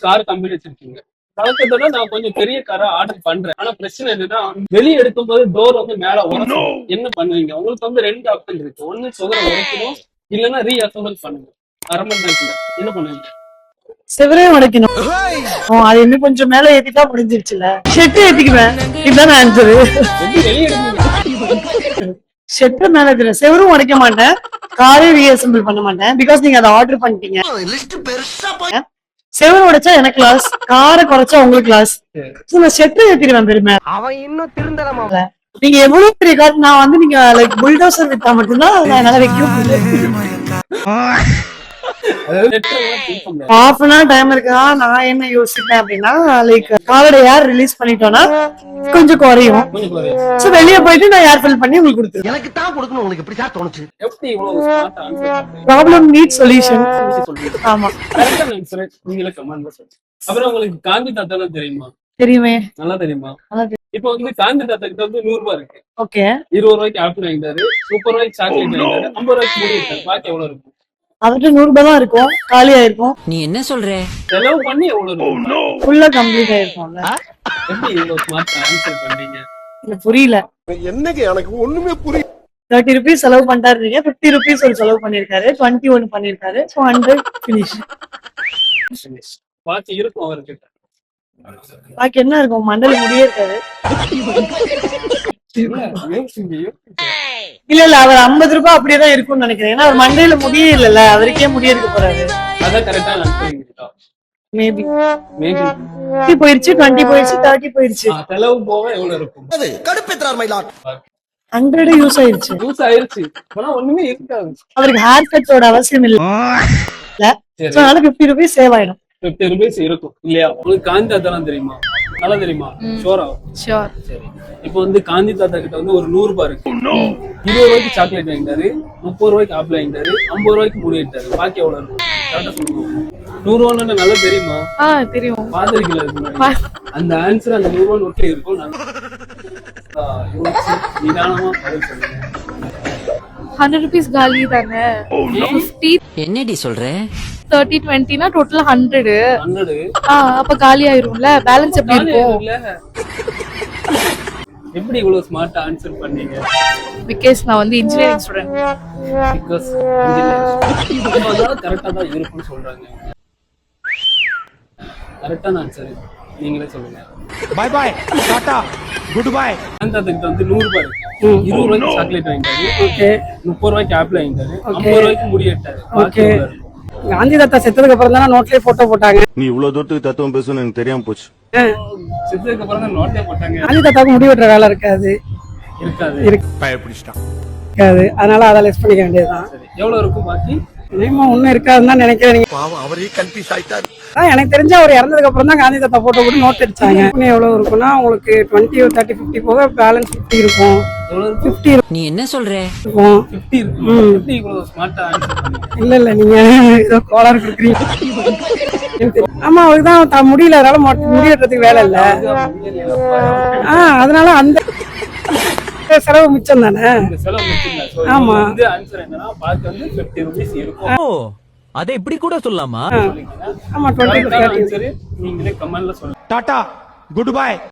Car company வச்சிருக்கீங்க. வழக்கத்தோட நான் கொஞ்சம் பெரிய காரா ஆர்டர் பண்றேன். ஆனா பிரச்சனை என்னன்னா வெளியே எடுக்கும்போது டோர் வந்து மேல உடைச்சிடும். என்ன பண்ணுவீங்க? உங்களுக்கு வந்து 2 ஆப்ஷன் இருக்கு. ஒண்ணு சுவரை உடைக்கணும், இல்லைன்னா ரீஅசெம்பிள் பண்ணுங்க. 1/2 மணி நேரத்துல என்ன பண்ணுவீங்க? செவரே உடைக்கணும். அது இன்னும் கொஞ்சம் மேல ஏத்திட்டா முடிஞ்சிருச்சுல. ஷெட் ஏத்திக்குவேன். இதுதான் ஆன்சர். எப்படி வெளியே எடுப்பீங்க? ஷெட் மேல இருக்கிற செவரும் உடைக்க மாட்டேன், காரே ரீஅசெம்பிள் பண்ண மாட்டேன். பிகாஸ் நீங்க அதை ஆர்டர் பண்ணிட்டீங்க. செவரு உடைச்சா எனக்கு லாஸ், காரை குறைச்சா உங்களுக்கு லாஸ். நான் ஷெட் ஏத்திடுவேன் பெருமை. அவன் இன்னும் திருந்தலமா. நீங்க எவ்வளவு பெரிய கார், நான் வந்து நீங்க லைக் புல்டோசர் வித்தா மட்டும்தான் என்னால வைக்க முடியும். ஹாஃப் அன் ஹவர் டைம் இருக்குதா, நான் என்ன யோசிப்பேன் அப்படின்னா லைக் காரோட ஏர் ரிலீஸ் பண்ணிட்டோம்னா கொஞ்சம் குறையும். சோ வெளியே போயிட்டு நான் ஏர் ஃபில் பண்ணி உங்களுக்கு கொடுத்துருவேன். எனக்கு தான் கொடுக்கணும். உங்களுக்கு எப்படி சார் தோணுச்சு? எப்படி இவ்வளவு smart answer? Problem need solution. ஆமா, கரெக்டா ஆன்சர். நீங்களே கமெண்ட்ல சொல்லுங்க. அப்புறம் உங்களுக்கு காந்தி தாத்தாலாம் தெரியுமா? தெரியுமே. நல்லா தெரியுமா? இப்போ வந்து காந்தி தாத்தா கிட்ட வந்து 100 ரூபாய் இருக்கு. ஓகே, 20 ரூபாய்க்கு ஆப்பிள் வாங்கிட்டாரு, 30 ரூபாய்க்கு சாக்லேட் வாங்கிட்டாரு, 50 ரூபாய்க்கு முடி வைத்தாரு. பாக்கி எவ்வளவு இருக்கும்? அவர்கிட்ட 100 ரூபாய் தான் இருக்கும், காலியா இருக்கும். நீ என்ன சொல்ற? செலவு பண்ணி எவ்வளவு இருக்கும்? ஃபுல்லா கம்ப்ளீட் ஆயிருக்கும்ல. எப்படி இவ்வளவு ஸ்மார்ட் ஆன்சர் பண்ணீங்க? எனக்கு புரியல. என்னங்க எனக்கு ஒண்ணுமே புரியல. 30 rupees செலவு பண்ணிட்டாரு, 50 rupees ஒரு செலவு பண்ணிருக்காரு, 21 பண்ணிருக்காரு. So 100 finish. பாக்கி இருக்கும் அவர்கிட்ட. பாக்கி என்ன இருக்கும்? மண்டல முடியே இருக்காது. இல்ல இல்ல, அவர் 50 ரூபாய் அப்படியேதான் இருக்கும்னு நினைக்கிறேன். ஏன்னா அவர் மண்டையில முடியே இல்லல்ல, அவருக்கே முடிய இருக்க போறாரு. அதான் கரெக்டா நான் மேபி மேபி 50 போயிருச்சு, 20 போயிருச்சு, 30 போயிருச்சு. செலவு போக எவ்வளவு இருக்கும்? கடுப்பேத்துறார் மயிலாட். 100 யூஸ் ஆயிருச்சு. யூஸ் ஆயிருச்சு, ஆனா ஒண்ணுமே இருக்காது. அவருக்கு ஹேர் கட்டோட அவசியம் இல்ல. So அதனால 50 rupees சேவ் ஆயிடும். 50 ரூபாய்ஸ் இருக்கும் இல்லையா? உங்களுக்கு காந்தி தாத்தாலாம் தெரியுமா? நல்லா தெரியுமா? ஷோரா? ஷோர். சரி, இப்போ வந்து காந்தி தாத்தா கிட்ட வந்து ஒரு 100 ரூபாய் இருக்கு. 20 ரூபாய்க்கு சாக்லேட் வாங்கிட்டாரு, 30 ரூபாய்க்கு ஆப்பிள் வாங்கிட்டாரு, 50 ரூபாய்க்கு முடி வைத்தாரு. பாக்கி எவ்வளவு இருக்கும்? கரெக்டா சொல்லுங்க. 100 ரூபான்னு நல்லா தெரியுமா? தெரியும். பாத்திருக்கீங்களா? அந்த ஆன்சர் அந்த 100 ரூபாய் நோட்ல இருக்கும். நிதானமா பதில் சொல்லுங்க. 100 rupees காலி தானே. 50 என்னடி சொல்ற? 30 20னா டோட்டல் 100. 100 அப்ப காலி ஆயிரும்ல. பேலன்ஸ் எப்படி இருக்கும்? எப்படி இவ்வளவு ஸ்மார்ட்டா ஆன்சர் பண்ணீங்க? பிகாஸ் நான் வந்து இன்ஜினியரிங் ஸ்டூடண்ட். பிகாஸ் இன்ஜினியரிங் கரெக்டா தான் இருக்குன்னு சொல்றாங்க. கரெக்டான ஆன்சர் நீங்களே சொல்லுங்க. Bye bye, tata, good bye. அந்த கிட்ட வந்து 100 ரூபாய் இருக்கு. 20 ரூபாய்க்கு சாக்லேட் வாங்கிட்டாரு, ஓகே. 30 ரூபாய்க்கு ஆப்பிள் வாங்கிட்டாரு, 50 ரூபாய்க்கு முடி வெட்டாரு. ஓகே, காந்தி தாத்தா செத்ததுக்கு அப்புறம் தானே நோட்லயே போட்டோ போட்டாங்க. நீ இவ்வளவு தூரத்துக்கு தத்துவம் பேசணும்னு எனக்கு தெரியாம போச்சு. செத்ததுக்கு அப்புறம் தான் நோட்டே போட்டாங்க. காந்தி தாத்தாவுக்கு முடி வெட்டுற வேலை இருக்காது. இருக்காது, அதனால அதை லெஸ் பண்ணிக்க வேண்டியதுதான். எவ்வளவு இருக்கும் பாக்கி? ஒண்ணும் இருக்காதுன்னு தான் நினைக்கிறேன். அவரே கன்ஃபியூஸ் ஆயிட்டாரு. எனக்கு தெரிஞ்ச அவர் இறந்ததுக்கு அப்புறம் தான் காந்தி தாத்தா போட்டோ கூட நோட் அடிச்சாங்க. எவ்வளவு இருக்கும்னா உங்களுக்கு 20 30 50 போக பேலன்ஸ் 50 இருக்கும். 50 நீ என்ன சொல்ற? இருக்கும். 50 இருக்கும். எப்படி இவ்வளவு ஸ்மார்ட்டா ஆன்சர் பண்ணீங்க? இல்ல இல்ல, நீங்க ஏதோ கோளாறு கொடுக்குறீங்க. ஆமா, அவருக்கு தான் முடியல, அதனால முடி வெட்டுறதுக்கு வேலை இல்ல. அதனால அந்த செலவு மிச்சம் தானே. செலவு மிச்சம். ஆமா, இந்த ஆன்சர் என்னன்னா பாக்கி வந்து 50 ரூபாய் இருக்கும். ஓ, அதை இப்படி கூட சொல்லலாமா? ஆமா 20 ஆன்சர் நீங்களே கமெண்ட்ல சொல்லுங்க. Tata, good by.